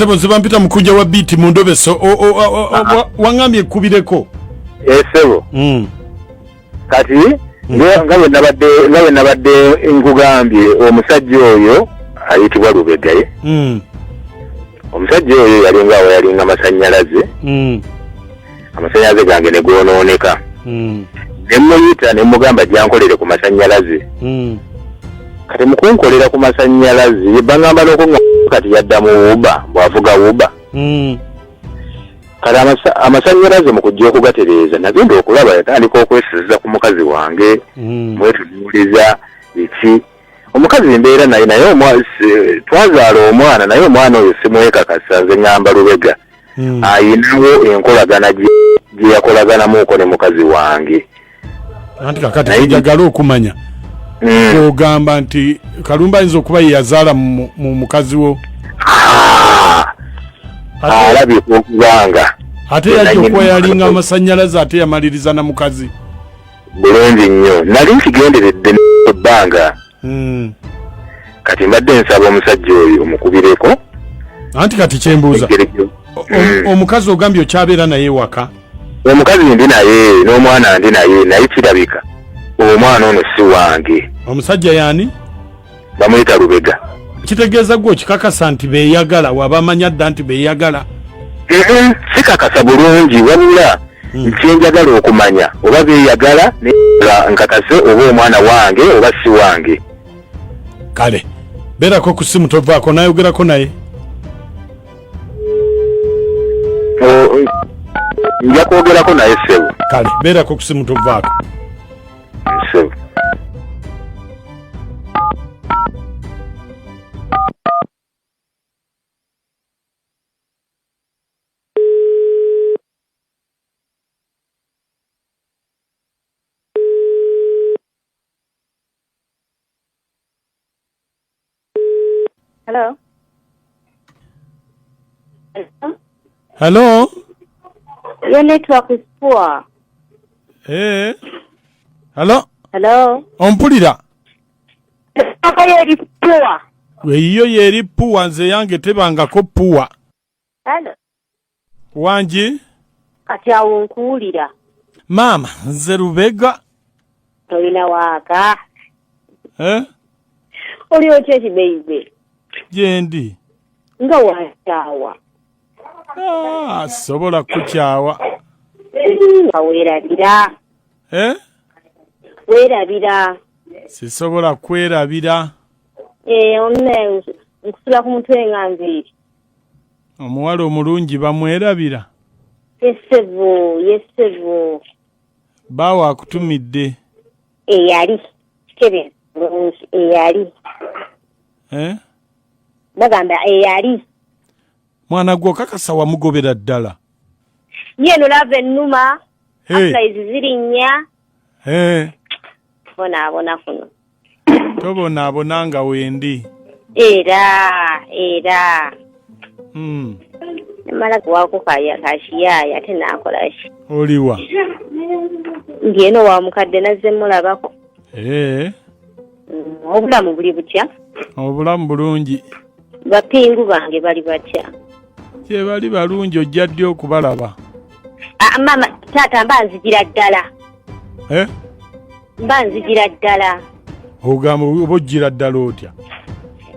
sebo nze bampita mukunja wa beat mu ndobeso wangambye kubireko sebo kati nga bwe nabadde nkugambye omusajja oyo ayitibwa Lubega ye omusajja oyo yalinga amasannyalaze gange ne goonooneka ne muyita ne mugamba gyankolere ku masannyalaze kati mukunkolera ku masannyalaze bangamba n'okungamba kati yadda mu wuba bw'avuga wuba kati amasannyalaze mu kujja okugatereeza nagenda okulaba yatandika okwesizza ku mukazi wange mwetunuuliza biki omukazi mbeera naye twazaala omwana naye omwana oyo simwekakasa nze ngamba Lubega ayinawo enkolagana gye yakolaganamuuko ne mukazi wange anti kakati njagala okumanya ogamba nti Kalumba ayinza okuba ye yazaala mu mukazi wo alabika okubanga ate yajja okuba yalinga amasannyalaze ate yamaliriza na mukazi bulungi nnyo nali nkigenderedde ebbanga kati mbadde nsaba omusajja oyo omukubireko anti kati kyembuuza omukazi ogambye okyabeera naye waka omukazi ndi naye n'omwana ndi naye kirabika omwana ono si wange omusajja yaani bamuyita Lubega kitegeeza gwe okikakasa nti beeyagala waba amanya dda nti beeyagala sikakasa bulungi wabula nkyenjagala okumanya oba beeyagala nkakase oba omwana wange oba si wange kale beerako ku simu tovaako nayogerako naye nja kwogerako naye sebo kale beerako ku simu tovaako sebo Hello. Hello. Your network is poor. Hello. Hello. Ompulira. Yeri poor. Weyo yeri poor nze yange tebangako poor. Hello. Wanji. Kati awo nkuwulira. Mama nze Lubega. Tolina waaka. Oli otya baby. Jendi. Nga wakyawa. Sobola kukyawa. Nga weerabira. Weerabira. Sisobola kwerabira. Onne nkusula ku mutwe nga nviiri. Omuwala omulungi bamwerabira. Yesevo. Baawo akutumidde. Eyali. Kebe bulungi eyali. Bagamba eyali. Mwana gwo kakasa wamugobera ddala. Yeno lava ennuma. Applies zirinnya. Bonaabona kuno. Tobonaabona nga wendi. Era. Mala kuwakukaya kashiyaaya ate naakolaki. Oliwa. Ndi eno wa mukadde nazze mulabako. Obulamu buli butya? Obulamu bulungi. Bapingu bange bali batya? Kye bali balungi ojja ddi okubalaba? Mama taata mbanzigira ddala. Mbanzigira ddala. Ogamba oba ojjira ddala otya?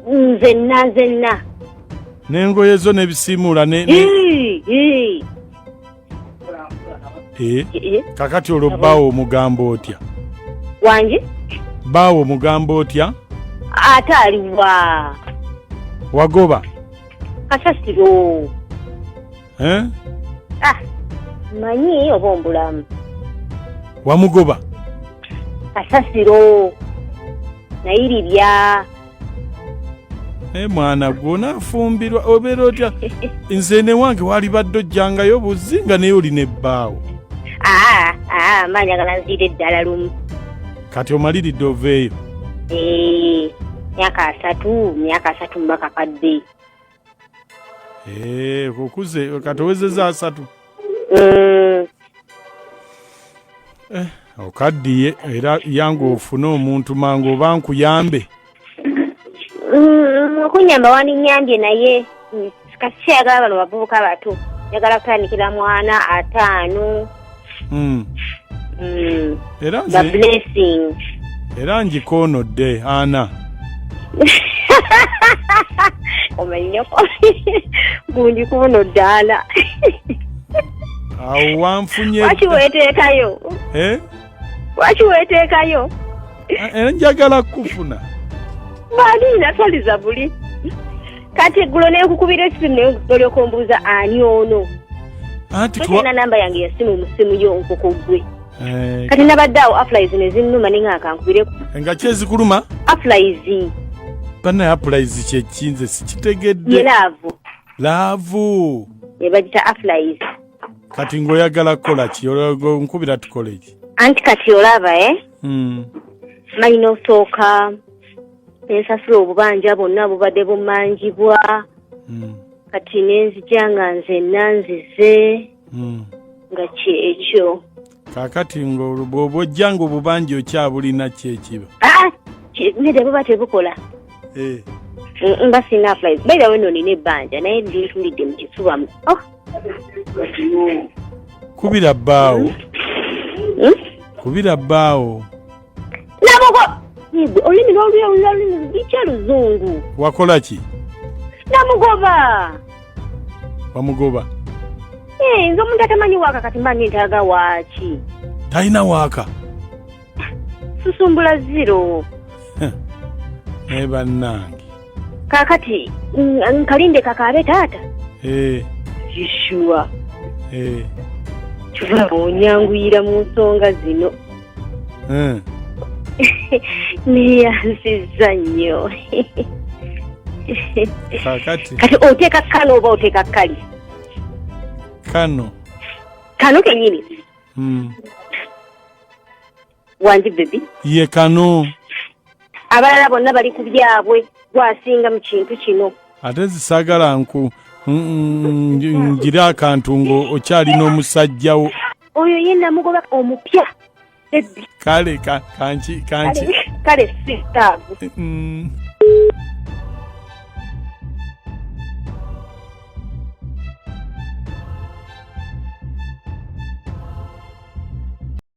Nzenna. N'engoye zo n'ebisiimula kakati olwo bbaawo omugambo otya? Wangi? Bbaawo omugambo otya? Ate aliwa. Wagoba? Kasasiro. Manyi oba ombulamu. Wamugoba? Kasasiro. Nayirirya. Mwana gwo naafumbirwa obeera otya? Nze ne wange wali badde ojjangayo buzzi nga naye olina ebbaawo. Manjagala nziire eddala lumu. Kati omaliridde oveeyo? Myaka 3 mbaka kadde. Kukuze kati owezezza 3. Okaddiye era yange ofune omuntu mangu oba nkuyambe. Okunyamba wandinyambye naye kasiyagala bano bavubuka bato yagala kutandikira mwana 5 the blessing era njikoonodde Ana omanyako gunjikoonodde Ana awo wanfunye lwaki weeteekayo lwaki weeteekayo era njagala kufuna baaliina toliza buli kati eggulo neekukubira esimu naye olyoka ombuuza ani ono tolina namba yange yasimu mu simu yo nkoko gwe kati nabadde awo afulaizi ne zinnuma ne ng'akankubireko nga kyezikuluma afulaizi bannaye afulaizi kyekinze sikitegedde ye laavu ebagita afulaizi kati ng'oyagala kukola ki nkubira tukole ki anti kati olaba malina osooka ensasula obubanja bonna bubadde bumanjibwa kati nenzija nga nzenna nzize nga kyekyo kaakati ng'oba ojja ng'obubanja okyabulina kyekiba nedde buba tebukola mba sina afulaizi baira we nonina ebbanja naye lintulidde mu kifubamu kubira bbaawo kubira bbaawo namugo olulimi lwolulimi likya luzungu wakola ki namugoba wamugoba nze omuntu atamanyi waaka kati mba nintaaga waaki talina waaka susumbula 0 naye bannange kaakati nkalinde kakaabe taata yeshua kiva onyanguyira mu nsonga zino neyansiza nnyo kati oteeka kano oba oteeka kali kano kenyini wanji bebi ye kano abalala bonna bali ku byabwe gwasinga mu kintu kino ate zisagala ngira akantu ngo okyalina omusajjawo oyo ye namugoba omupya bebi kale kanki kale sistaavu